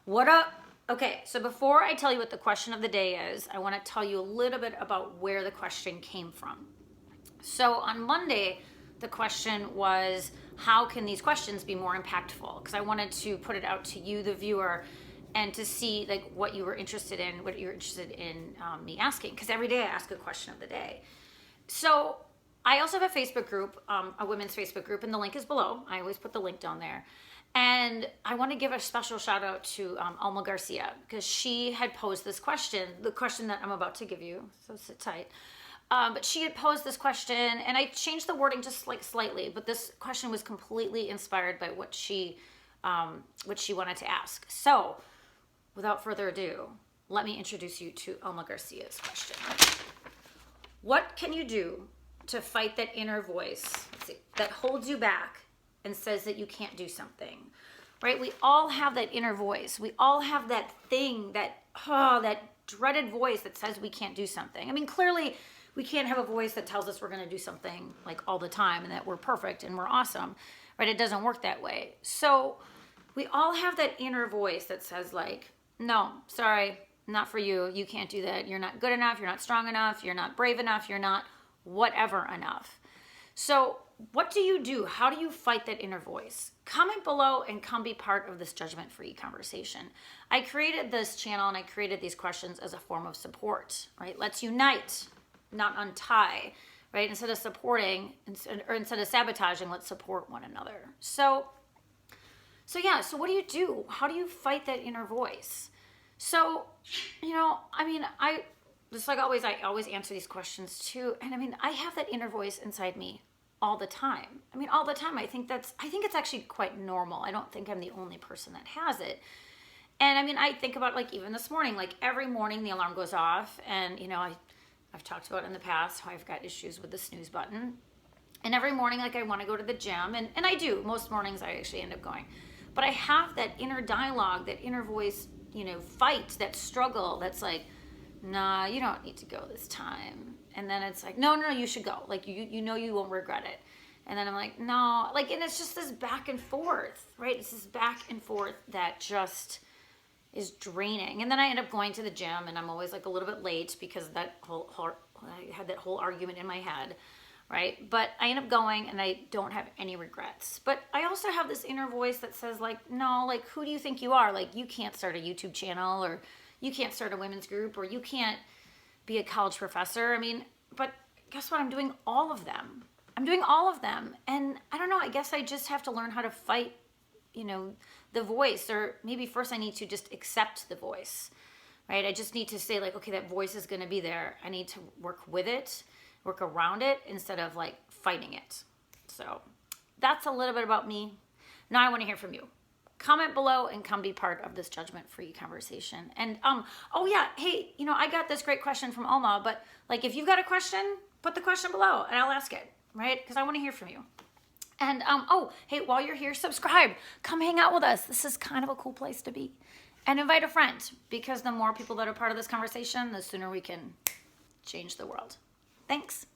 What up? Okay, so before I tell you what the question of the day is, I want to tell you a little bit about where the question came from. So on Monday, the question was, how can these questions be more impactful? Because I wanted to put it out to you, the viewer, and to see like what you were interested in, me asking. Because every day I ask a question of the day. So I also have a Facebook group, a women's Facebook group, and the link is below. I always put the link down there. And I want to give a special shout out to Alma Garcia, because she had posed this question, the question that I'm about to give you, so sit tight. But she had posed this question, and I changed the wording just like slightly, but this question was completely inspired by what she wanted to ask. So without further ado, let me introduce you to Alma Garcia's question. What can you do to fight that inner voice that holds you back and says that you can't do something, right? We all have that inner voice. We all have that thing, that dreaded voice that says we can't do something. I mean, clearly we can't have a voice that tells us we're going to do something like all the time and that we're perfect and we're awesome, right? It doesn't work that way. So we all have that inner voice that says like, no, sorry, not for you. You can't do that. You're not good enough. You're not strong enough. You're not brave enough. You're not whatever enough. So what do you do? How do you fight that inner voice? Comment below and come be part of this judgment-free conversation. I created this channel and I created these questions as a form of support, right? Let's unite, not untie, right? Instead of supporting, or instead of sabotaging, let's support one another. So what do you do? How do you fight that inner voice? So, I just like always, I always answer these questions too. And I have that inner voice inside me all the time. All the time. I think it's actually quite normal. I don't think I'm the only person that has it. And I think about like even this morning, like every morning the alarm goes off and, I've talked about in the past how I've got issues with the snooze button. And every morning, like I want to go to the gym and I do. Most mornings I actually end up going. But I have that inner dialogue, that inner voice, fight, that struggle that's like, nah, you don't need to go this time. And then it's like, no, you should go. Like, you won't regret it. And then I'm like, no, like, and it's just this back and forth, right? It's this back and forth that just is draining. And then I end up going to the gym and I'm always like a little bit late because I had that whole argument in my head, right? But I end up going and I don't have any regrets. But I also have this inner voice that says like, no, like, who do you think you are? Like, you can't start a YouTube channel, or you can't start a women's group, or you can't be a college professor. But guess what? I'm doing all of them. And I don't know, I guess I just have to learn how to fight, the voice, or maybe first I need to just accept the voice, right? I just need to say like, okay, that voice is going to be there. I need to work with it, work around it instead of like fighting it. So that's a little bit about me. Now I want to hear from you. Comment below and come be part of this judgment-free conversation. And oh yeah, hey, I got this great question from Alma, but like if you've got a question, put the question below and I'll ask it, right? Because I want to hear from you. And oh, hey, while you're here, subscribe. Come hang out with us. This is kind of a cool place to be. And invite a friend, because the more people that are part of this conversation, the sooner we can change the world. Thanks.